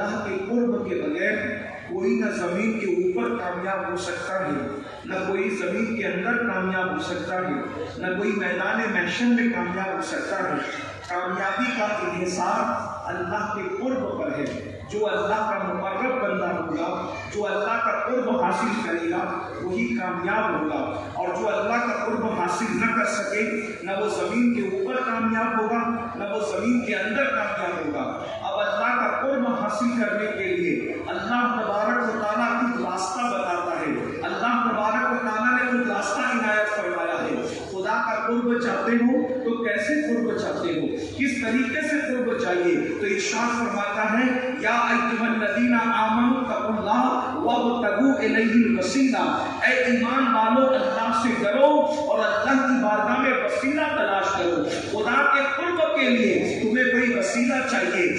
اللہ کے قرب کے بغیر کوئی نہ زمین کے اوپر کامیاب ہو سکتا ہے، نہ کوئی زمین کے اندر کامیاب ہو سکتا ہے، نہ کوئی میدان محشر میں کامیاب ہو سکتا ہے۔ کامیابی کا انحصار اللہ کے قرب پر ہے۔ جو اللہ کا مقرب بندہ ہوگا، جو اللہ کا قرب حاصل کرے گا، وہی کامیاب ہوگا، اور جو اللہ کا قرب حاصل نہ کر سکے، نہ وہ زمین کے اوپر کامیاب ہوگا، نہ وہ زمین کے اندر کامیاب ہوگا۔ اب اللہ کا قرب حاصل کرنے کے لیے اللہ تبارک و تعالیٰ خود راستہ بتاتا ہے، اللہ تبارک و تعالیٰ نے خود راستہ عنایت فرمایا ہے۔ خدا کا قرب چاہتے ہو تو کیسے قرب چاہتے ہو، کس طریقے سے قرب چاہیے؟ تو ارشاد فرماتا ہے یا ایھا الذین آمنوا اتقوا اللہ وابتغوا الیہ الوسیلہ، اے ایمان والو اللہ سے ڈرو اور اللہ کی بارگاہ میں وسیلہ تلاش کرو۔ خدا کے قرب کے لیے تمہیں کوئی وسیلہ چاہیے۔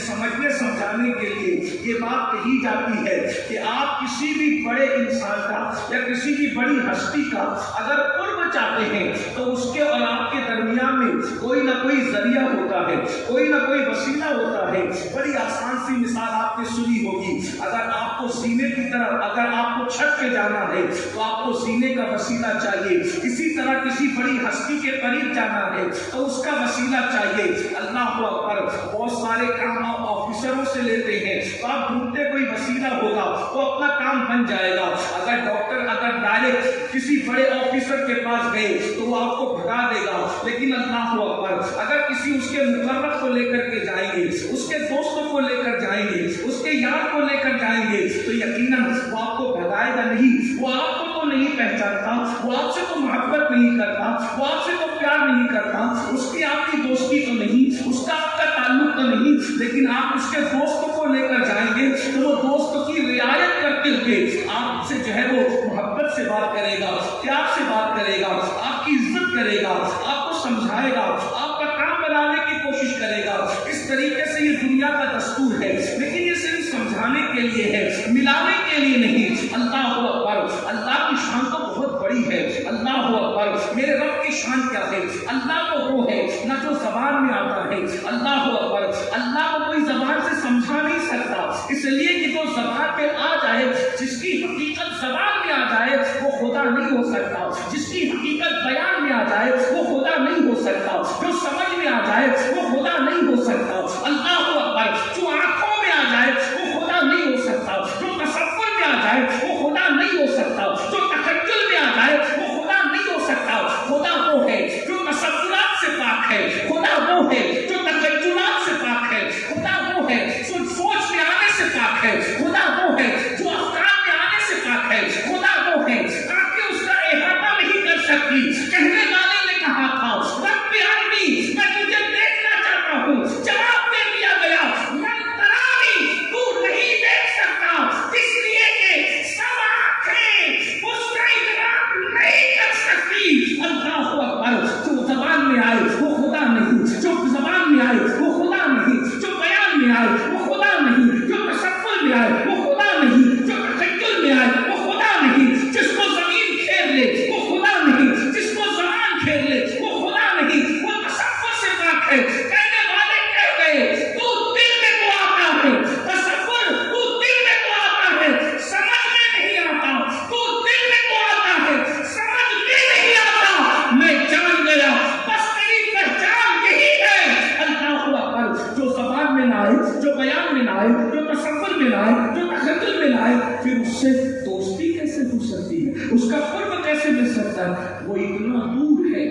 سمجھنے سمجھانے کے لیے یہ بات کہی جاتی ہے کہ آپ کسی بھی بڑے انسان کا یا کسی بھی بڑی ہستی کا اگر قرب چاہتے ہیں تو اس کے اور آپ کے درمیان میں کوئی نہ کوئی ذریعہ ہوتا ہے، کوئی نہ کوئی وسیلہ ہوتا ہے۔ بڑی آسان سی مثال آپ نے سنی ہوگی، اگر آپ کو سینے کی طرف، اگر آپ کو چھت پہ جانا ہے تو آپ کو سینے کا وسیلہ چاہیے۔ اسی طرح کسی بڑی ہستی کے قریب جانا ہے تو اس کا وسیلہ چاہیے۔ اللہ اکبر، بہت سارے کام آپ آفیسروں سے لیتے ہیں تو آپ ڈھونڈتے کوئی وسیلہ ہوگا تو اپنا کام بن جائے گا۔ اگر ڈاکٹر اگر ڈائریکٹ کسی بڑے آفیسر کے پاس گئے تو وہ آپ کو بھگا دے گا، لیکن اللہ اکبر اگر کسی اس کے مقرب کو لے کر کے جائیں گے، اس کے دوستوں کو لے کر جائیں گے، اس کے یار کو لے کر جائیں گے تو یقیناً وہ آپ کو بھگائے گا نہیں۔ وہ آپ کو تو نہیں پہچانتا، وہ آپ سے تو محبت نہیں کرتا، وہ آپ سے تو پیار نہیں کرتا، اس کی آپ کی دوستی تو نہیں، اس کا آپ کا تعلق تو نہیں، لیکن آپ اس کے دوستوں کو لے کر جائیں گے تو وہ دوستوں کی رعایت کرتے ہوئے آپ سے جو ہے وہ محبت سے بات کرے گا، پیار سے بات کرے گا، آپ کی عزت کرے گا، آپ کو سمجھائے گا، آپ کا کام بنانے کی کوشش کرے گا۔ اس طریقے سے یہ دنیا کا دستور ہے، لیکن یہ صرف سمجھانے کے لیے ہے، ملانے کے لیے نہیں۔ اللہ اکبر، اللہ کی شان تو بہت بڑی ہے۔ اللہ اکبر، میرے رب کی شان کیا ہے؟ اللہ تو وہ ہے نہ جو زبان میں آتا ہے۔ اللہ اکبر، اللہ کو کوئی زبان سے سمجھا نہیں سکتا، اس لیے کہ جو زبان پہ آ جائے، جس کی حقیقت زبان میں آ جائے وہ خدا نہیں ہو سکتا، جس کی حقیقت بیان میں آ جائے وہ خدا نہیں ہو سکتا، جو سمجھ میں آ جائے وہ خدا نہیں ہو سکتا۔ اللہ اکبر، جو آنکھوں میں آ جائے وہ خدا نہیں ہو سکتا، جو تصور میں آ جائے وہ خدا نہیں ہو سکتا، جو تخیل میں آ جائے وہ خدا نہیں ہو سکتا۔ خدا وہ ہے جو تصورات سے پاک ہے، خدا وہ ہے جو تخیلات سے پاک ہے، خدا وہ ہے جو سوچ میں آنے سے پاک ہے، خدا وہ ہے جو افکار میں آنے سے پاک ہے، خدا وہ ہے تاکہ اس کا احاطہ نہیں کر سکتی۔ کہنے والے نے کہا تھا رب ارنی، میں تجھے دیکھنا چاہتا ہوں، جواب دے دیا گیا من ترانی، تو نہیں دیکھ سکتا، اس لیے کہ سب آنکھیں اس کا ادراک نہیں کر سکتی۔ اللہ اکبر، جو زبان میں آئے وہ خدا نہیں، جو زبان میں آئے وہ خدا نہیں، جو بیان میں آئے وہ خدا نہیں، جو تصور میں آئے وہ خدا نہیں، جو تخیل میں آئے وہ خدا نہیں، جس کو زمین گھیر لے وہ خدا نہیں، جس کو زمان گھیر لے وہ خدا نہیں، وہ تصور سے پاک ہے۔ کہنے والے کہہ گئے تو دل میں تو آتا ہے تصور، تو دل میں تو آتا ہے سمجھ میں نہیں آتا، تو دل میں تو آتا ہے سمجھ میں نہیں آتا۔ میں جان گیا بس تیری پہچان یہی ہے۔ اللہ اکبر، جو زبان میں نہ آئے، جو بیان میں نہ آئے، جو تصور میں نہ آئے، جو تخیل میں نہ آئے، پھر اس سے دوستی کیسے ہو سکتی ہے، اس کا قرب کیسے مل سکتا ہے؟ وہ اتنا دور ہے،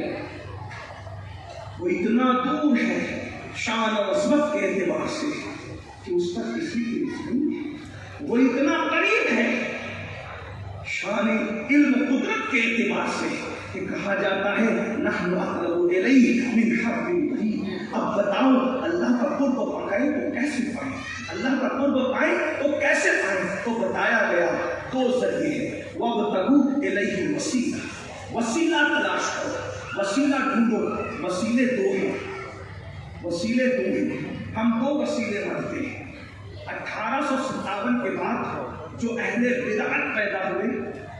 وہ اتنا دور ہے شان اور عظمت کے اعتبار سے کہ اس پر کسی کی نہیں ہے، وہ اتنا قریب ہے شان علم قدرت کے اعتبار سے کہ کہا جاتا ہے نحن اقرب الیہ من حبل الورید۔ اب بتاؤ اللہ کا قرب پائیں تو کیسے پائیں، اللہ کا قرب پائیں تو کیسے پائیں؟ تو بتایا گیا دو ذریعے ہیں، وابتغوا الیہ الوسیلہ، وسیلہ تلاش کرو، وسیلہ ڈھونڈو۔ وسیلے دو ہیں، وسیلے دو ہیں، ہم دو وسیلے مانتے ہیں۔ 1857 کے بعد جو اہل بدعت پیدا ہوئے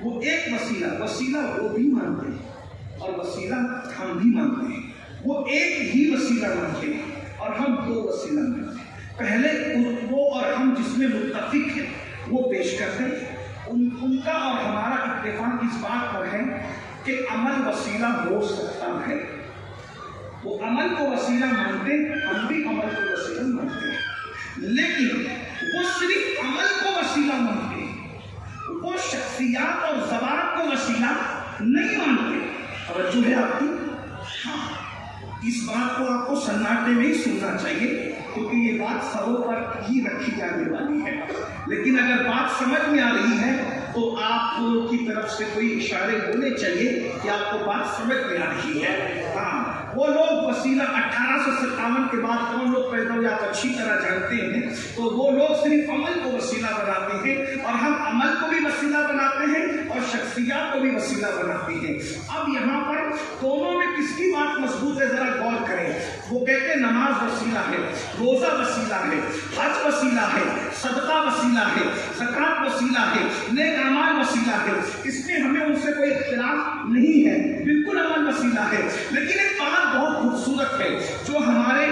وہ ایک وسیلہ وہ بھی مانتے ہیں اور وسیلہ ہم بھی مانتے ہیں، وہ ایک ہی وسیلہ مانتے ہیں اور ہم دو وسیلہ مانتے ہیں۔ پہلے وہ اور ہم میں متفق ہیں وہ پیش کرتے ہیں۔ ان کا اور ہمارا اتفاق اس بات پر ہے کہ عمل وسیلہ ہو سکتا ہے۔ وہ عمل کو وسیلہ مانتے، ہم بھی عمل کو وسیلہ مانتے ہیں، لیکن وہ صرف عمل کو وسیلہ مانتے ہیں، وہ شخصیات اور ذوات کو وسیلہ نہیں مانتے۔ توجہ ہے آپ کی؟ ہاں، اس بات کو آپ کو سناٹے میں ہی سننا چاہیے، کیونکہ یہ بات سروں پر ہی رکھی جانے والی ہے، لیکن اگر بات سمجھ میں آ رہی ہے تو آپ کی طرف سے کوئی اشارے ہونے چاہیے کہ آپ کو بات سمجھ میں آ رہی ہے۔ ہاں، وہ لوگ وسیلہ 1857 کے بعد کون لوگ پیدا ہوئے آپ اچھی طرح جانتے ہیں، تو وہ لوگ صرف عمل کو وسیلہ بناتے ہیں، اور ہم عمل کو بھی وسیلہ بناتے ہیں اور شخصیات کو بھی وسیلہ بناتے ہیں۔ اب یہاں پر دونوں میں کس کی بات مضبوط ہے ذرا غور کریں۔ وہ کہتے ہیں نماز وسیلہ ہے، روزہ وسیلہ ہے، حج وسیلہ ہے، صدقہ وسیلہ ہے، زکوٰۃ وسیلہ ہے، نیک اعمال وسیلہ ہے۔ اس میں ہمیں ان سے کوئی اختلاف نہیں ہے، بالکل عمل وسیلہ ہے۔ لیکن ایک بات بہت خوبصورت ہے جو ہمارے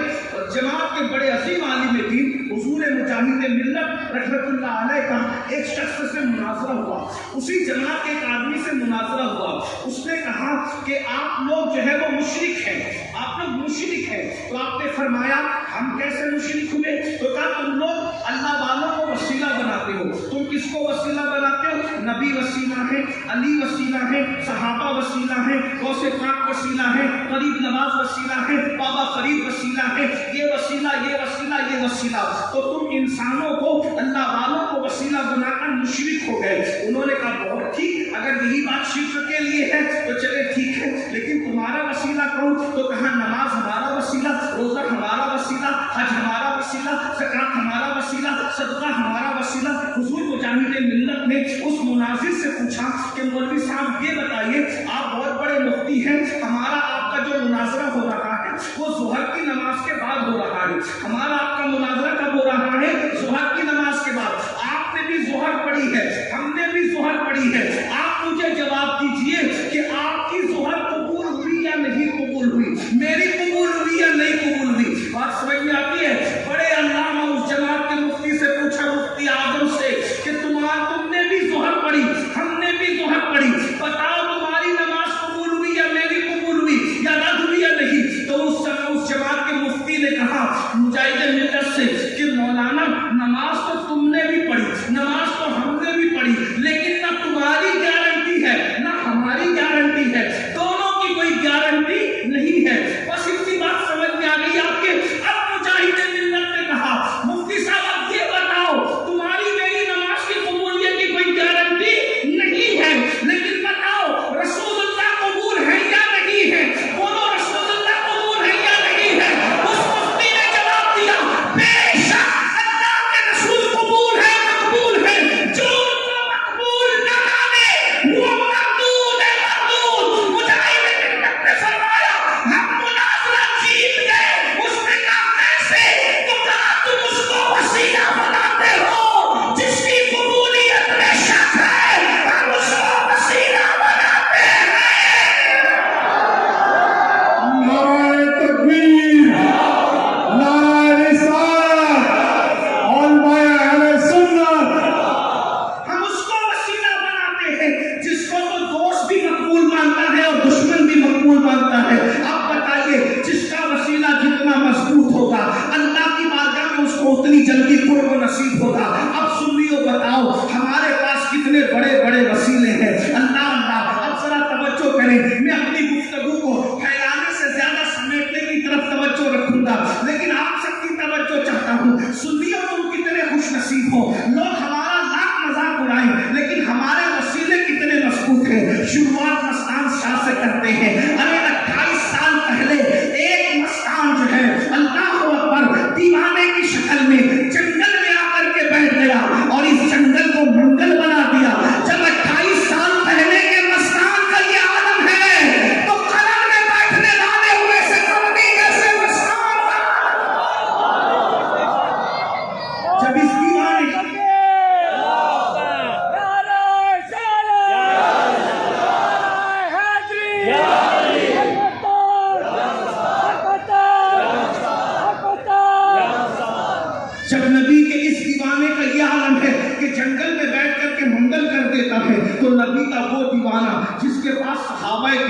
جماعت کے بڑے عظیم عالم دین حضور مجاہد ملت رحمت اللہ علیہ کا ایک شخص سے مناظرہ ہوا، اسی جماعت کے ایک آدمی سے مناظرہ ہوا۔ اس نے کہا کہ آپ لوگ جو ہے وہ مشرک ہیں، آپ لوگ مشرک ہیں۔ تو آپ نے فرمایا ہم کیسے مشرک ہوئے؟ تو کہا تم لوگ اللہ والوں کو وسیلہ بناتے ہو۔ تم کس کو وسیلہ بناتے ہو؟ نبی وسیلہ ہے، علی وسیلہ ہے، صحابہ وسیلہ ہے، غوث پاک وسیلہ ہے، غریب نواز وسیلہ ہے، بابا فرید وسیلہ ہے، یہ وسیلہ یہ وسیلہ یہ وسیلہ۔ تو تم انسانوں کو اللہ والوں کو وسیلہ بنا کر مشرک ہو گئے۔ انہوں نے کہا بہت ٹھیک، اگر یہی بات شرک کے لیے ہے تو چلے ٹھیک ہے، لیکن تمہارا وسیلہ کون؟ تو کہا نماز ہمارا وسیلہ، روزہ ہمارا وسیلہ، حج ہمارا وسیلہ، زکوٰۃ ہمارا وسیلہ، صدقہ ہمارا وسیلہ۔ حضور مجاہد ملت نے اس مناظر سے پوچھا کہ مولوی صاحب یہ بتائیے، آپ بہت بڑے مفتی ہیں، ہمارا آپ کا جو مناظرہ ہو رہا ہے وہ ظہر کی نماز کے بعد ہو رہا ہے، ہمارا آپ کا مناظرہ کب ہو رہا ہے؟ ظہر کی نماز کے بعد۔ آپ نے بھی ظہر پڑھی ہے، ہم نے بھی ظہر پڑھی ہے، آپ مجھے جواب دیجئے کہ آپ کی ظہر قبول ہوئی یا نہیں قبول ہوئی؟ میری قبول ہوئی یا نہیں قبول ہوئی؟ بات سمجھ میں آتی ہے؟ بڑے علامہ اس جماعت کے مفتی سے پوچھا، مفتی اعظم سے، کہ تم نے بھی ظہر پڑھی، ہم نے بھی ظہر پڑھی، بتاؤ تمہاری نماز قبول ہوئی یا میری قبول ہوئی یا رد ہوئی یا نہیں؟ تو اس جماعت کے مفتی نے کہا مجاہد ملت سے کہ مولانا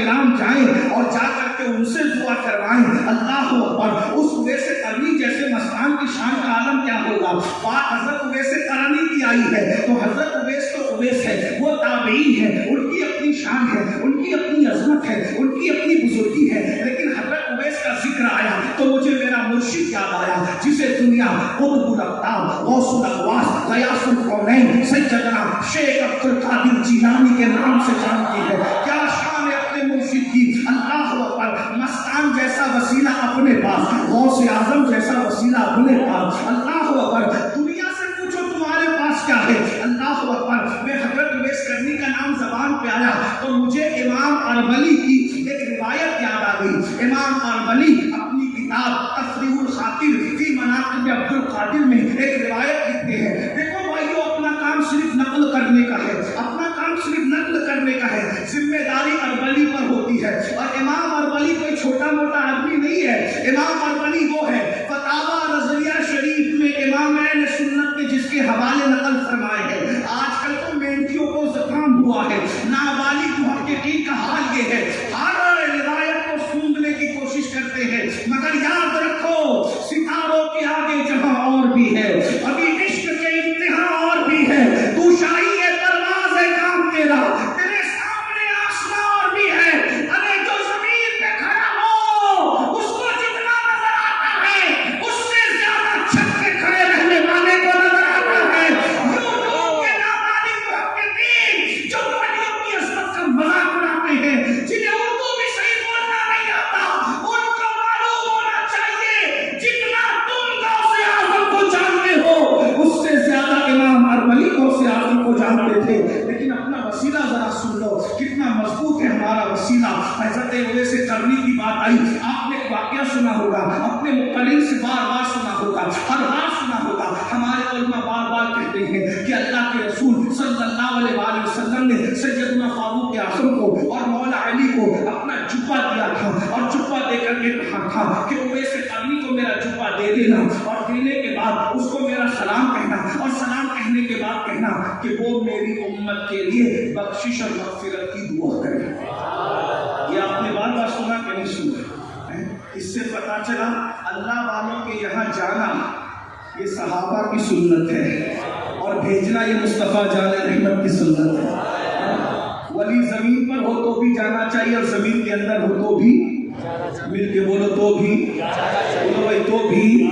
کرام جائیں اور جا کر کے ان سے دعا کروائیں. اللہ اکبر. اس اویس قرنی جیسے مستان کی شان کا عالم کیا ہوگا. بات حضرت اویس قرنی کی آئی ہے تو حضرت اویس تو اویس ہے, وہ تابعی ہے, ان کی اپنی شان ہے, ان کی اپنی عظمت ہے, ان کی اپنی بزرگی ہے. لیکن حضرت اویس کا ذکر آیا تو مجھے میرا مرشد یاد آیا جسے دنیا قطب الاقطاب, غوث الاغواث, غیاث الکونین, سیدنا شیخ عبد القادر جیلانی کے نام سے جانتی ہے. کیا شان ہے اپنے مرشد کی. اللہ اکبر. مستان جیسا وسیلہ اپنے پاس, غوث اعظم جیسا وسیلہ اپنے پاس. اللہ اکبر. دنیا سے پوچھو تمہارے پاس کیا ہے. اللہ اکبر. میں حضرت اویس قرنی کا نام زبان پہ آیا تو مجھے امام اربلی کی ایک روایت یاد آ گئی. امام اربلی اپنی کتاب تفریح الخاطر فی مناقب عبد القادر میں ایک روایت لکھتے ہیں. دیکھو بھائیو, اپنا کام صرف نقل کرنے کا ہے, اپنا کام صرف نقل کرنے کا ہے. ذمہ داری اربلی پر ہوتی ہے. اور امام اربلی کوئی چھوٹا موٹا آدمی نہیں ہے. امام اربلی وہ ہے فتاوی رضویہ شریف میں امامین سنت نے جس کے حوالے نقل فرمائے ہیں. آج کل تو مینٹیوں کو زکام ہوا ہے, نابالغ محققین کا حال یہ ہے, ہر روایت کو سونگنے کی کوشش کرتے ہیں. مگر یاد رکھو ستاروں کے آگے جہاں اور بھی ہے, ابھی عشق کے امتحان اور بھی ہے. تو شاہی ہے پرواز ہے کام تیرا, تیرے سامنے آسمان اور بھی ہے. ارے جو زمین پہ کھڑا ہو اس کو جتنا نظر آتا ہے اس سے زیادہ چھت پہ کھڑے رہنے والے کو نظر آتا ہے. لوگوں کے نابالغ محققین جو ولیوں کی عظمت کا مذاق اڑاتے ہیں, جنہیں اردو بھی صحیح بولنا نہیں آتا, ان کو معلوم ہونا چاہیے جتنا تم غوث اعظم کو جانتے ہو اس سے زیادہ امام اربلی غوث اعظم کو جانتے تھے. لیکن اپنا وسیلہ ذرا سن لو, کتنا مضبوط ہے ہمارا وسیلہ. حضرت اویس قرنی کی بات آئی, آپ نے ایک واقعہ سنا ہوگا, اپنے مقرر سے بار بار سنا ہوگا, ہر بار سنا ہوگا. ہمارے علماء بار بار کہتے ہیں کہ اللہ کے رسول صلی اللہ علیہ وآلہ وسلم نے سیدنا فاروق اعظم کو اور مولا علی کو اپنا جبہ دیا تھا, اور جبہ دے کر کے کہا تھا کہ اویس قرنی کو میرا جبہ دے دینا, اور دینے کے بعد اس کو میرا سلام کہنا, اور سلام کہنے کے بعد کہنا کہ وہ میری امت کے لیے بخشش اور مغفرت کی دعا کرے. یہ آپ نے بار بار سنا کہ نہیں سنا؟ اس سے پتا چلا اللہ والوں کے یہاں جانا یہ صحابہ کی سنت ہے, اور بھیجنا یہ مصطفیٰ جان رحمت کی سنت ہے. ولی زمین پر ہو تو بھی جانا چاہیے, اور زمین کے اندر ہو تو بھی, مل کے بولو تو بھی, بولو بھائی تو بھی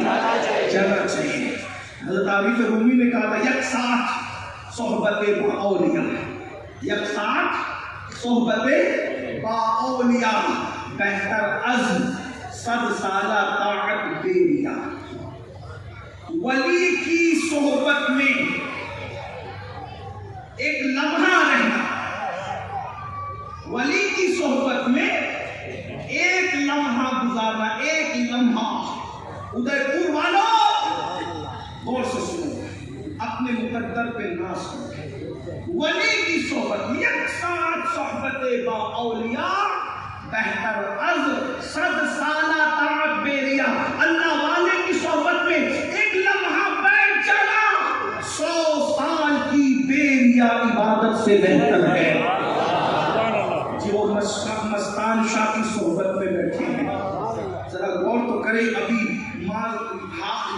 جانا چاہیے. حضرت عارف رومی نے کہا تھا یک ساتھ صحبت با اولیاء, یک ساتھ صحبت با اولیاء بہتر از 100 سالہ طاعت بیریا. ولی کی صحبت میں ایک لمحہ رہنا, ولی کی صحبت میں ایک لمحہ گزارنا, ایک لمحہ. ادے پور والوں غور سے سنو, اپنے مقدر پہ ناز کرو. ولی کی صحبت یک ساتھ صحبت با اولیاء بہتر از 100 سالہ طاعت بیریا. اللہ والے کی صحبت میں ایک لمحہ بیٹھ جانا 100 سال کی بیریا عبادت سے بہتر ہے. جو مستان شاہ کی صحبت میں بیٹھے ہیں ذرا غور تو کرے. ابھی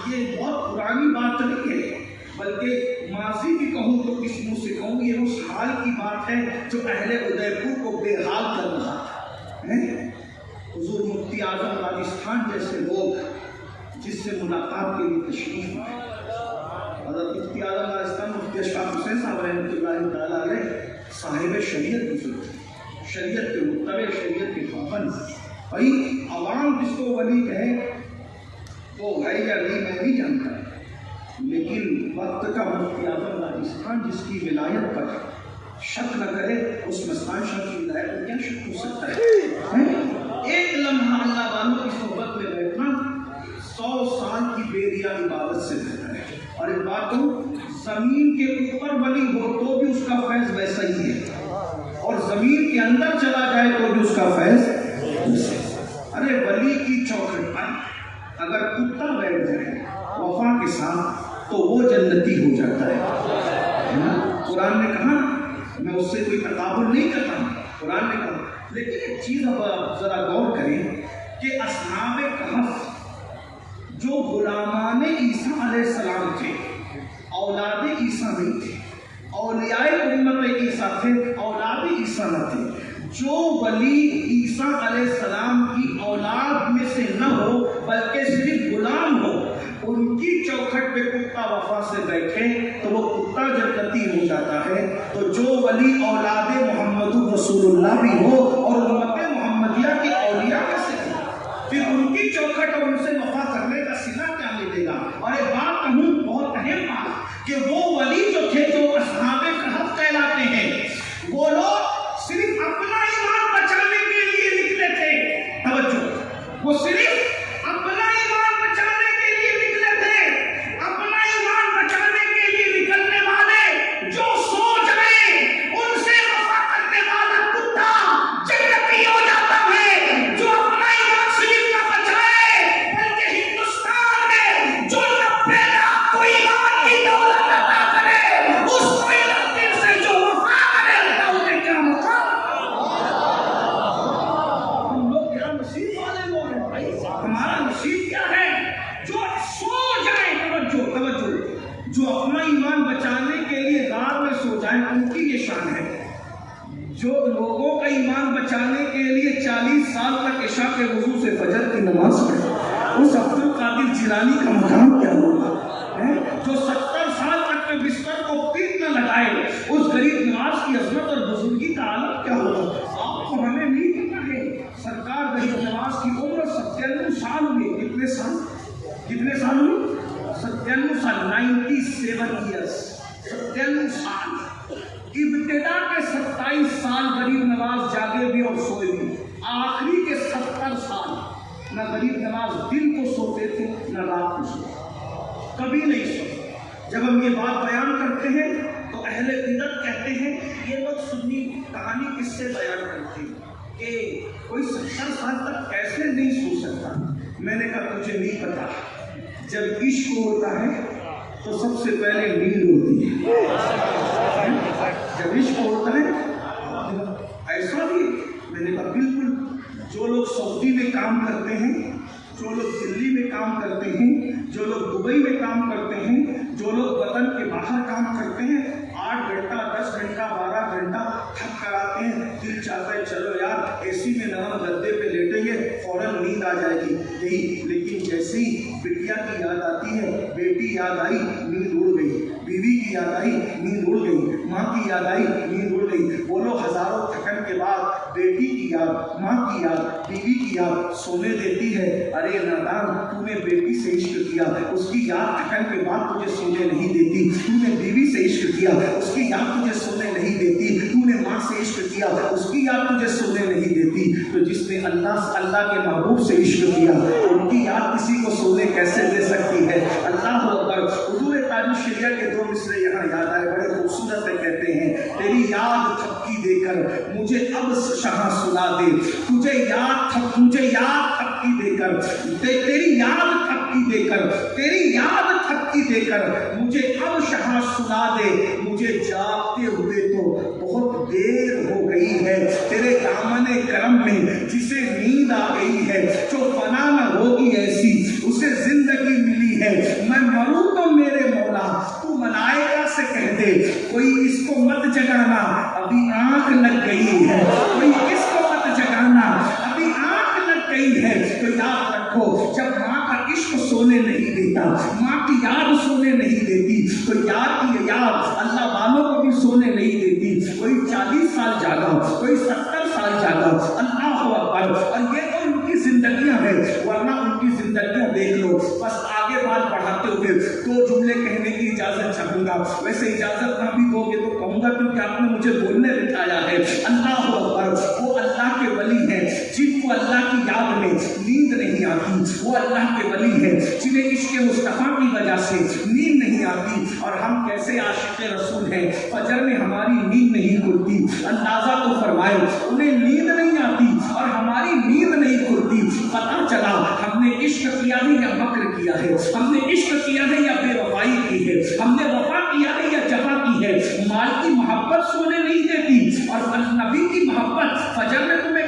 یہ بہت پرانی بات نہیں ہے, بلکہ ماضی بھی کہوں تو کس منہ سے کہوں, یہ اس حال کی بات ہے جو اہل ادے پور کو بے حال کر رہا تھا. حضور مفتی اعظم راجستھان جیسے لوگ جس سے ملاقات کے لیے تشریف آئے, حضرت مفتی اعظم راجستھان مفتی اشفاق حسین صاحب رحمۃ اللہ تعالیٰ علیہ صاحب شریعت بزرگ, شریعت کے متبع, شریعت کے پابند. بھائی عوام جس کو ولی کہے وہ ہے یا نہیں میں نہیں جانتا, لیکن وقت کا مفتی اعظم راجستھان جس کی ولایت پر شک نہ کرے, اس مستان شاہ کی ولایت پر کیا شک ہو سکتا ہے. ایک لمحہ اللہ والوں کی صحبت میں بیٹھنا 100 سال کی بیریا عبادت سے بہتر ہے. اور ایک بات کہوں, زمین کے اوپر ولی ہو تو بھی اس کا فیض ویسا ہی ہے, اور زمین کے اندر چلا جائے تو بھی اس کا فیض. ارے ولی کی چوکھٹ پر اگر کتا بیٹھ جائے وفا کے ساتھ تو وہ جنتی ہو جاتا ہے. قرآن نے کہا, میں اس سے کوئی تقابل نہیں کرتا ہوں, قرآن نے کہا لیکن ایک چیز اب ذرا غور کریں کہ اصحاب کہف جو غلامان عیسیٰ علیہ السلام تھے، اولاد عیسیٰ نہیں تھے، اولیاء امت عیسیٰ تھے، اولاد عیسیٰ نہ تھے. جو ولی عیسیٰ علیہ السلام کی اولاد میں سے نہ ہو بلکہ صرف غلام ہو، ان کی چوکھٹ پہ کتا وفا سے بیٹھے تو وہ کتا جنتی ہو جاتا ہے. تو جو ولی اولاد محمد رسول اللہ بھی ہو اور امت محمدیہ کے اولیاء میں سے پھر ان کی چوکھٹ اور ان سے وفا کرنے کا صلہ کیا ملے گا؟ اور ایک بات کہوں بہت اہم بات کہ وہ ولی جو تھے جو اصحاب کہف کہلاتے ہیں، وہ لوگ صرف اپنا ایمان بچانے کے لیے نکلے تھے. توجہ، وہ صرف اپنا ایمان بچانے کے لیے نکلے تھے. اپنا ایمان بچانے کے لیے نکلنے والے جو سو جائے ان سے وفا کرنے والا کتا جنتی ہو جاتا ہے. جو اپنا ایمان صرف نہ بچائے بلکہ ہندوستان میں جو 90 لاکھ کو ایمان کی دولت عطا کرے، اس کو دل سے جو وفا کرے اللہ انہیں کیا مقام. ہم لوگ کیا نصیب والے لوگ ہیں بھائی. ہمارا نصیب کیا ہے؟ جو سو جائے. توجہ، جو اپنا ایمان بچانے کے لیے غار میں سو جائیں ان کی یہ شان ہے. جو لوگوں کا ایمان بچانے کے لیے 40 سال تک عشاء کے وضو سے فجر کی نماز پڑھے، اس عبد القادر جیلانی کا مقام کیا ہوگا؟ جو 70 سال تک کے بستر کو پیٹ نہ لگائے، اس غریب نواز کی عظمت اور بزرگی کا عالم کیا ہوگا؟ آپ کو ہمیں نہیں کرنا ہے. سرکار غریب نواز کی عمر 97 سال ہوئی. کتنے سال ہوئی؟ 97 سال. 97 ایئرس. 97 سال. ابتدا کے 27 سال غریب نواز جاگے بھی اور سوئے بھی. آخری کے 70 سال نہ غریب نواز دن کو سوتے تھے نہ رات کو سوتے. کبھی نہیں سوتے. جب ہم یہ بات بیان کرتے ہیں تو اہل بدعت کہتے ہیں یہ لوگ سنی کہانی کس سے بیان کرتے ہیں کہ کوئی 70 سال تک کیسے نہیں سو سکتا. میں نے کہا تجھے نہیں پتا. جب عشق ہوتا ہے تو سب سے پہلے نیند ہوتی ہے. جب عشق ہوتا ہے ایسا بھی. میں نے کہا بالکل. جو لوگ سعودی میں کام کرتے ہیں، جو لوگ دلی میں کام کرتے ہیں، جو لوگ دبئی میں کام کرتے ہیں، جو لوگ وطن کے باہر کام کرتے ہیں، 8 گھنٹہ 10 گھنٹہ 12 گھنٹہ تھک کر آتے ہیں. دل چاہتا ہے چلو یار اے سی میں نرم گدے پہ لیٹیں گے فوراً نیند آ جائے گی. یہی لیکن جیسے ہی بٹیا کی یاد آتی ہے، بیٹی یاد آئی نیند اڑ گئی، بیوی کی یاد آئی نیند اڑ گئی، ماں کی یاد آئی نیند اڑ گئی. وہ لوگ ہزاروں تھکن کے بعد بیٹی کی یاد، ماں کی یاد، بیوی کی یاد سونے دیتی ہے. ارے نادان، تو نے بیٹی سے عشق کیا، اس کی یاد تھکن کے بعد تجھے سونے نہیں دیتی. تو نے بیوی سے عشق کیا، اس کی یاد تجھے سونے نہیں دیتی. تو نے ماں سے عشق کیا، اس کی یاد تجھے سونے نہیں دیتی. تو جس نے اللہ کے محبوب سے عشق کیا ان کی یاد کسی کو سونے کیسے دے سکتی ہے؟ اللہ اکبر. حضور تاج الشریعہ کے 2 مصرے یہاں یاد آئے، بڑے خوبصورت ہے. کہتے ہیں تیری یاد تھپکی دے کر مجھے اب شہاں سنا دے. مجھے یاد تھپکی دے کر، تیری یاد تھپکی دے کر، تیری یاد تھپکی دے کر مجھے اب شہاں سنا دے. مجھے جاگتے ہوئے تو بہت دیر ہو گئی ہے. تیرے دامن کرم میں جسے نیند آ گئی ہے، جو فنا نہ ہوگی ایسی اسے زندگی ملی ہے. میں مروں تو میرے مولا تو ملائکہ سے کہہ دے کوئی اس کو مت جگانا ابھی آنکھ لگ گئی ہے. کوئی اس کو مت جگانا ابھی آنکھ لگ گئی ہے. تو یاد رکھو جب ماں کا عشق سونے نہیں دیتا، ماں کی یاد سونے نہیں دیتی، تو یاد کی یاد اللہ والوں کو بھی سونے نہیں دیتی. کوئی 40 سال جاگا، کوئی 70 سال جاگا. اللہ اکبر. اور یہ تو ان کی زندگیاں ہیں، ورنہ ان کی زندگیاں دیکھ لو. بس آگے بات بڑھاتے ہوئے 2 جملے کہنے کی اجازت چاہوں گا. ویسے اجازت نہ بھی دو گے تو کہوں گا کیونکہ آپ نے مجھے بولنے بٹھایا ہے. اللہ اکبر. وہ اللہ کے ولی ہیں جن کو اللہ کی یاد میں نیند نہیں آتی. وہ اللہ کے ولی ہیں جنہیں عشق مصطفیٰ کی وجہ سے نیند نہیں آتی. اور ہم کیسے عاشق رسول ہیں، فجر میں ہماری نیند نہیں کھلتی. اندازہ تو فرمائے انہیں نیند نہیں آتی اور ہماری نیند نہیں کھلتی. پتہ چلا ہم نے عشق کیا ہے یا مکر کیا ہے، ہم نے عشق کیا ہے یا بے وفائی کی ہے، ہم نے وفا کیا ہے یا جفا کی ہے. مال کی محبت سونے نہیں دیتی اور نبی کی محبت فجر میں تمہیں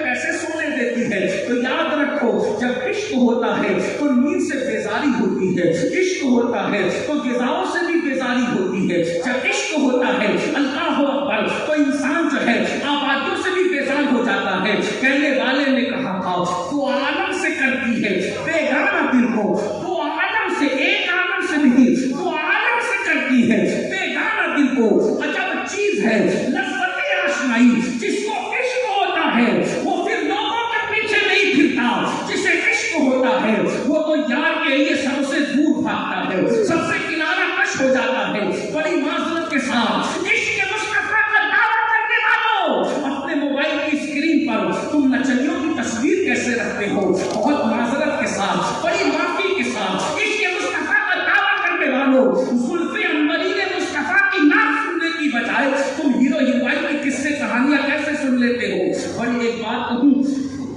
جب عشق ہوتا ہے تو نیند سے بیزاری ہوتی ہے، عشق ہوتا ہے تو غذاؤں سے بھی بیزاری ہوتی ہے، جب عشق ہوتا ہے اللہ اکبر تو انسان جو ہے آبادیوں سے بھی بیزار ہو جاتا ہے۔ کہنے والے نے کہا تھا تو عالم سے کرتی ہے بیگانہ دل کو، تو عالم سے، ایک عالم سے نہیں، تو عالم سے کرتی ہے بیگانہ دل کو۔ عجب چیز ہے لذت آشنائی، جس کو عشق ہوتا ہے وہ پھر لوگوں کے پیچھے نہیں پھرتا، جسے عشق ہوتا ہے وہ تو یار کے لیے سب سے دور بھاگتا ہے، سب سے کنارہ کش ہو جاتا ہے۔ بڑی معذرت کے ساتھ عشق مصطفیٰ کا دعویٰ کرنے والوں، اپنے موبائل کی اسکرین پر تم نچنیوں کی تصویر کیسے رکھتے ہو؟ بہت معذرت کے ساتھ، بڑی معافی کے ساتھ، عشق مصطفیٰ کا دعویٰ کرنے والوں، زلف عنبرین مصطفیٰ کی نعت سننے کی بجائے تم ہیرو ہیروئن کی قصے کہانیاں کیسے سن لیتے ہو؟ بڑی ایک بات کہوں،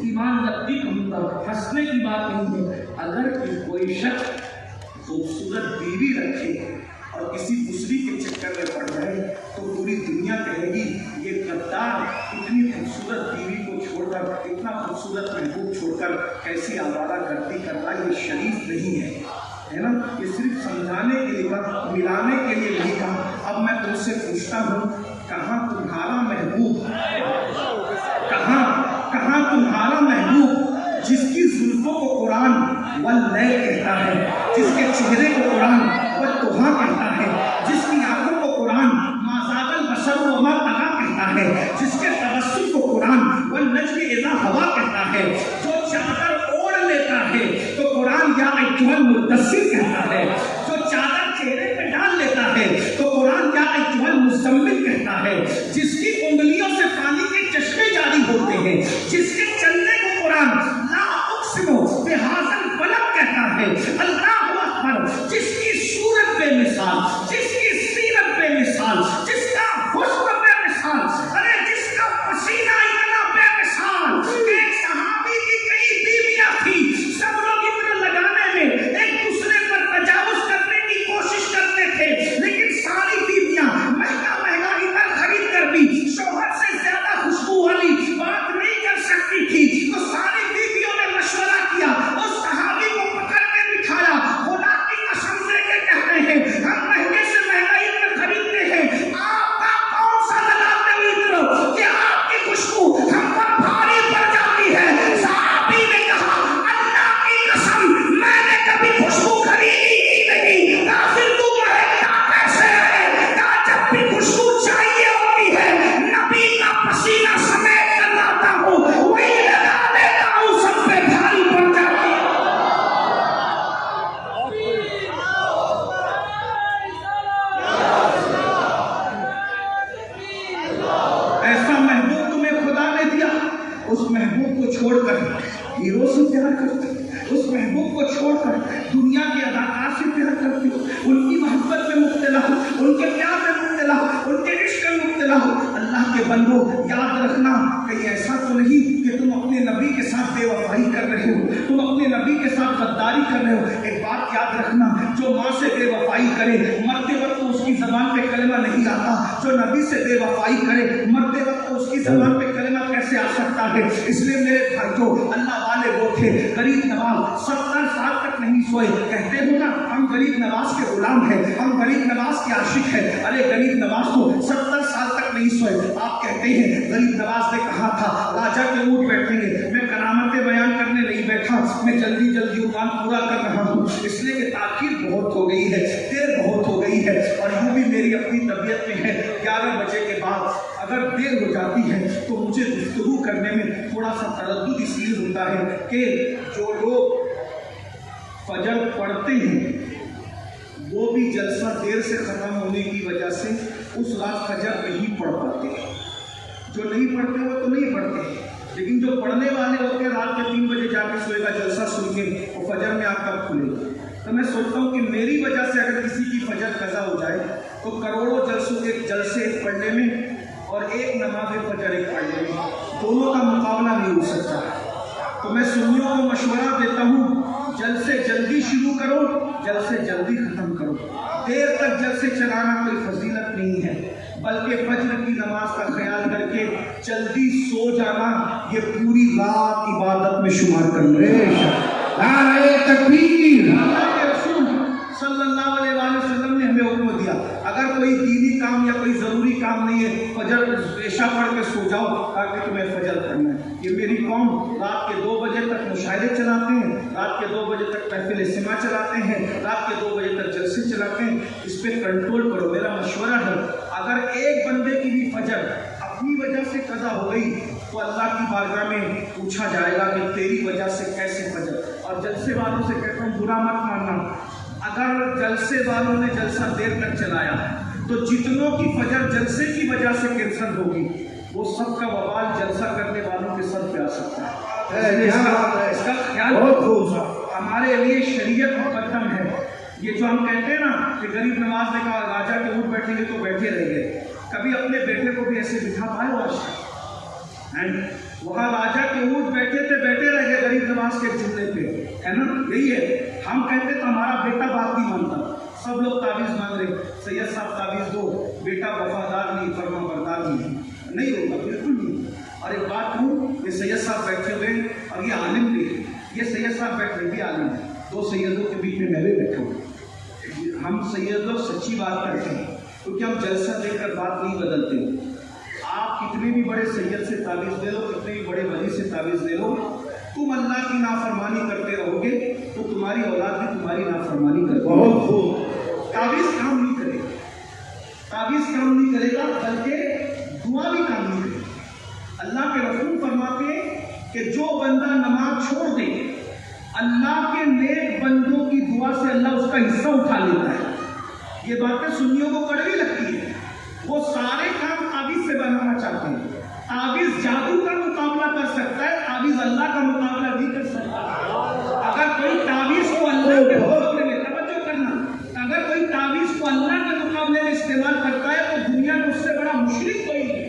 ایمان لگتی کہوں گا، ہنسنے کی بات نہیں ہے، اگر کوئی شخص خوبصورت بیوی رکھے اور کسی دوسری کے چکر میں پڑ جائے تو پوری دنیا کہے گی یہ غدار اتنی خوبصورت بیوی کو چھوڑ کر، اتنا خوبصورت محبوب چھوڑ کر کیسی آوارہ گردی کر رہا ہے، یہ شریف نہیں ہے نا؟ یہ صرف سمجھانے کے لیے، ملانے کے لیے نہیں کہا۔ اب میں تم سے پوچھتا ہوں، کہاں تمہارا محبوب، کہاں تمہارا محبوب جس کی زلفوں کو قرآن واللیل کہتا ہے، جس کے چہرے کو قرآن والضحیٰ کہتا ہے، جس کی آنکھوں کو قرآن ما زاغ البصر وما طغیٰ کہتا ہے، جس کے تبسم کو قرآن والنجم اذا ہوا کہتا ہے، جو چادر اوڑھ لیتا ہے تو قرآن یا ایھا المدثر کہتا ہے، جو چادر چہرے پہ ڈال لیتا ہے تو قرآن یا ایھا المزمل کہتا ہے، جس کی انگلیوں سے پانی کے چشمے جاری ہوتے ہیں، جس کے چلنے کو قرآن لا اقسم بہذا البلد کہتا ہے، اللہ اکبر، جس کی صورت بے مثال، جس کی سیرت بے مثال، جس کا حسن بے مثال، ارے جس کا پسینہ اتنا بے مثال، ایک صحابی کی کئی بیویاں تھی، سب لوگ اتنا لگانے میں ایک دوسرے پر تجاوز کرنے کی کوشش کرتے تھے، لیکن ساری بیویاں مہنگا اتر خرید کر بھی شوہر سے زیادہ خوشبو والی بات نہیں کر سکتی تھی، تو ساری بیویوں نے مشورہ کیا، اس صحابی کو پکڑ کے بٹھایا، خدا کی قسم دے کے کہتے ہیں ہم مہنگے سے مہنگا عطر خریدتے ہیں، آپ کا کون سا لگاتے ہوئے عطر کہ آپ کی خوشبو ہم پر بھاری پڑ جاتی ہے؟ صحابی نے کہا اللہ کی قسم میں نے کبھی خوشبو خریدی ہی نہیں، کافر تو مہنگا کیسے ہے؟ کہا جب بھی خوشبو چاہیے ہوتی ہے نبی کا پسینہ سمیت کر لاتا ہوں، وہی لگا دیتا ہوں، سب پہ بھاری پڑ جاتی ہے۔ ایسا محبوب تمہیں خدا نے دیا، اس محبوب کو چھوڑ کر ہیرو سے پیار کرتے، اس محبوب کو چھوڑ کر دنیا کے اداکار سے پیار کرتے، ان کی محبت میں مبتلا ہو، ان کے پیار میں مبتلا ہو، ان کے عشق میں مبتلا ہو۔ اللہ کے بندو یاد رکھنا کہ ایسا تو نہیں کہ تم اپنے نبی کے ساتھ بے وفائی کر رہے ہو، تم اپنے نبی کے ساتھ غداری کر رہے ہو۔ ایک بات یاد رکھنا، جو ماں سے بے وفائی کرے مرتے وقت اس کی زبان پہ کلمہ نہیں آتا، جو نبی سے بے وفائی کرے مرتے وقت اس کی زبان پہ کلمہ کیسے آ سکتا ہے؟ اس لیے میرے بھائیو، اللہ والے وہ تھے، غریب نواز 70 سال تک نہیں سوئے، کہتے ہو نا ہم غریب نواز کے غلام ہیں، ہم غریب نواز کے عاشق ہیں، ارے غریب نواز تو 70 سال تک نہیں سوئے۔ آپ کہتے ہیں غریب نواز نے کہا تھا راجا کے اونٹ بیٹھیں گے، میں کرامتیں بیان کرنے نہیں بیٹھا، میں جلدی جلدی کام پورا کر رہا ہوں، اس لیے کہ تاخیر بہت ہو گئی ہے، دیر بہت ہو گئی ہے، اور یوں بھی میری اپنی طبیعت میں ہے 11 بجے کے بعد اگر دیر ہو جاتی ہے تو مجھے گفتگو کرنے میں تھوڑا سا تردد اس لیے ہوتا ہے کہ جو لوگ فجر پڑھتے ہیں وہ بھی جلسہ دیر سے ختم ہونے کی وجہ سے اس رات فجر نہیں پڑھ پاتے، جو نہیں پڑھتے وہ تو نہیں پڑھتے، لیکن جو پڑھنے والے ہوتے ہیں رات کے 3 بجے جا کے سوئے گا جلسہ سن کے، وہ فجر میں آپ کب کھلے گا؟ تو میں سوچتا ہوں کہ میری وجہ سے اگر کسی کی فجر قضا ہو جائے تو کروڑوں جلسے ایک پڑھنے میں اور ایک نماز فجر ایک پڑھنے میں دونوں کا مقابلہ نہیں ہو سکتا۔ تو میں سنیوں کو مشورہ دیتا ہوں جلسے جلدی شروع کرو، جلسے جلدی ختم کرو، دیر تک جلسے چلانا کوئی فضیلت نہیں ہے، بلکہ فجر کی نماز کا خیال کر کے جلدی سو جانا یہ پوری رات عبادت میں شمار کر لے. نعرہ تکبیر. اللہ کے رسول صلی اللہ علیہ وآلہ وسلم نے ہمیں حکم دیا اگر کوئی دینی کام یا کوئی ضروری کام نہیں ہے فجر عشاء پڑھ کے سو جاؤ تاکہ تمہیں فجر پڑھنا ہے. یہ میری قوم رات کے 2 بجے تک مشاہدے چلاتے ہیں, رات کے 2 بجے تک محفل اجتماع چلاتے ہیں, رات کے 2 بجے تک جلسے چلاتے ہیں. اس پہ کنٹرول کرو. میرا مشورہ ہے اگر ایک بندے کی بھی فجر اپنی وجہ سے قضا ہو گئی تو اللہ کی بارگاہ میں پوچھا جائے گا کہ تیری وجہ سے کیسے فجر. اور جلسے والوں سے کہتا ہوں برا مت ماننا, اگر جلسے والوں نے جلسہ دیر تک چلایا تو جتنوں کی فجر جلسے کی وجہ سے کینسل ہوگی وہ سب کا وبال جلسہ کرنے والوں کے سر پہ آ سکتا ہے. اس کا خیال ہمارے لیے شریعت مقدم ہے. یہ جو ہم کہتے ہیں نا کہ غریب نواز نے کہا راجا کے اونٹ بیٹھیں گے تو بیٹھے رہ گئے, کبھی اپنے بیٹے کو بھی ایسے بٹھا پائے ہو آج؟ وہاں راجا کے اونٹ بیٹھے تھے, بیٹھے رہ گئے غریب نواز کے جملے پہ, ہے نا. یہی ہے, ہم کہتے تو ہمارا بیٹا بات نہیں مانتا, سب لوگ تعویذ مانگ رہے, سید صاحب تعویذ دو, بیٹا وفادار نہیں فرما بردار نہیں ہوگا, بالکل نہیں. اور ایک بات کہوں, یہ سید صاحب بیٹھے ہوئے اور یہ عالم بھی, یہ سید صاحب بیٹھے بھی عالم ہے, 2 سیدوں کے بیچ میں بھی بیٹھے ہوئے. ہم سید لوگ سچی بات کرتے ہیں کیونکہ ہم جلسہ دے کر بات نہیں بدلتے. آپ کتنے بھی بڑے سید سے تعویذ لے لو, کتنے بھی بڑے ولی سے تعویذ لے لو, تم اللہ کی نافرمانی کرتے رہو گے تو تمہاری اولاد بھی تمہاری نافرمانی کرے گی. تعویذ کام نہیں کرے گا, تعویذ کام نہیں کرے گا, بلکہ دعا بھی کام نہیں کرے گا. اللہ کے رسول فرماتے ہیں کہ جو بندہ نماز چھوڑ دے اللہ کے نیک بندوں کی دعا سے اللہ اس کا حصہ اٹھا لیتا ہے. یہ باتیں سنیوں کو کڑوی لگتی ہے, وہ سارے کام تعویذ سے بنانا چاہتے ہیں. تعویذ جادو کا مقابلہ کر سکتا ہے, تعویذ اللہ کا مقابلہ نہیں کر سکتا. اگر کوئی تعویذ کو اللہ کے مقابلے میں, توجہ کرنا, اگر کوئی تعویذ کو اللہ کے مقابلے میں استعمال کرتا ہے تو دنیا میں اس سے بڑا مشرک کوئی نہیں.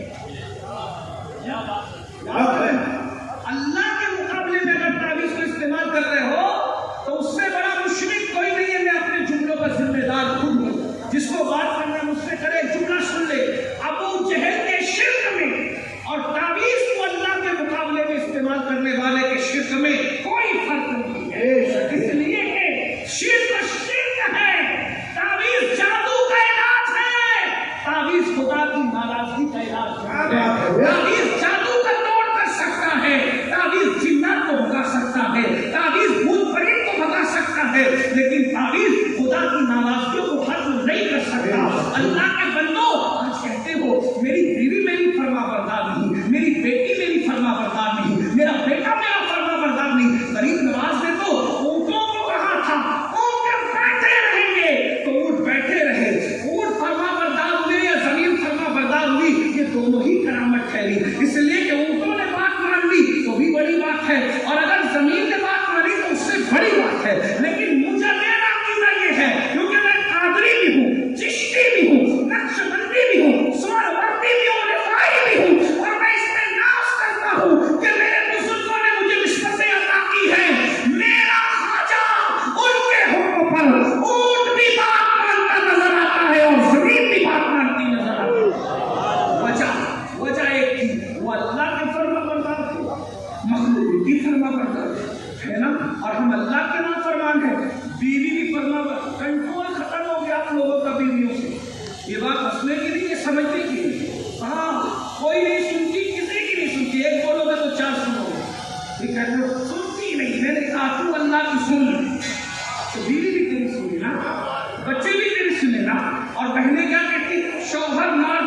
اللہ کے مقابلے میں اگر تعویذ کو استعمال کر رہے ہو تو اس سے بڑا مشرک کوئی نہیں ہے. میں اپنے جملوں کا ذمہ دار خود ہوں, جس کو بات کرنا مجھ سے کرے. جملہ سن لے, ابو جہل کے شرک میں اور تعویذ کو اللہ کے مقابلے میں استعمال کرنے والے کے شرک میں کوئی فرق نہیں ہے. اس لیے کہ شرک شرک ہے, تعویذ جادو کا علاج ہے, تعویذ خدا کی ناراضگی کا علاج ہے. تعویذ جادو کا توڑ کر سکتا ہے, تعویذ جنات کو بھگا سکتا ہے, تعویذ بھوت پریت کو بھگا سکتا ہے, لیکن تعویذ خدا کی ناراضگیوں کو ختم نہیں کر سکتا. اللہ کے بندو آج کہتے ہو میری بیوی میری فرما بردار نہیں, میری بیٹی میری فرما بردار نہیں, میرا بیٹا میرا فرما بردار نہیں. غریب نواز نے تو اونٹوں کو کہا تھا اونٹ بیٹھے رہیں گے تو اونٹ بیٹھے رہے. اونٹ فرما بردار ہوئے یا زمین فرما بردار ہوئی, یہ دونوں ہی کرامت ٹھہری. اس لیے کہ اونٹوں نے بات مان لی تو بھی بڑی بات ہے, اور اگر زمین نے بات مانی تو اس سے بڑی بات ہے. لیکن مجھے میرا عقیدہ یہ ہے, کیونکہ میں قادری بھی ہوں, چشتی بھی ہوں, نقشبندی بھی ہوں, سہروردی بھی ہوں, رفاعی بھی ہوں, اور میں اس میں ناز کرتا ہوں کہ میرے بزرگوں نے مجھے نسبتیں عطا کی ہیں. میرا خواجہ ان کے حکم پر اونٹ بھی بات مانتا نظر آتا ہے اور زمین بھی بات مانتی نظر آتی ہے. وجہ ایک تھی, وہ اللہ کے فرما بردار تھے, مخلوق کی فرما بردار ہے نا, اور ہم اللہ کے نافرمان ہیں. بیوی بھی فرما بردار, کنٹرول ختم ہو گیا آپ لوگوں کا بیویوں سے. یہ بات ہنسنے کی نہیں, یہ سمجھنے کی نہیں. ہاں کوئی نہیں سنتی, کسی کی نہیں سنتی. ایک بولو گے تو 4 سنو گے. یہ کہتے ہو سنتی نہیں, میں نے کہا تو اللہ کی سن, تو بیوی بھی تیری سنی نا, بچے بھی تیری سنے نا. اور بہنیں کیا کہتی, شوہر مار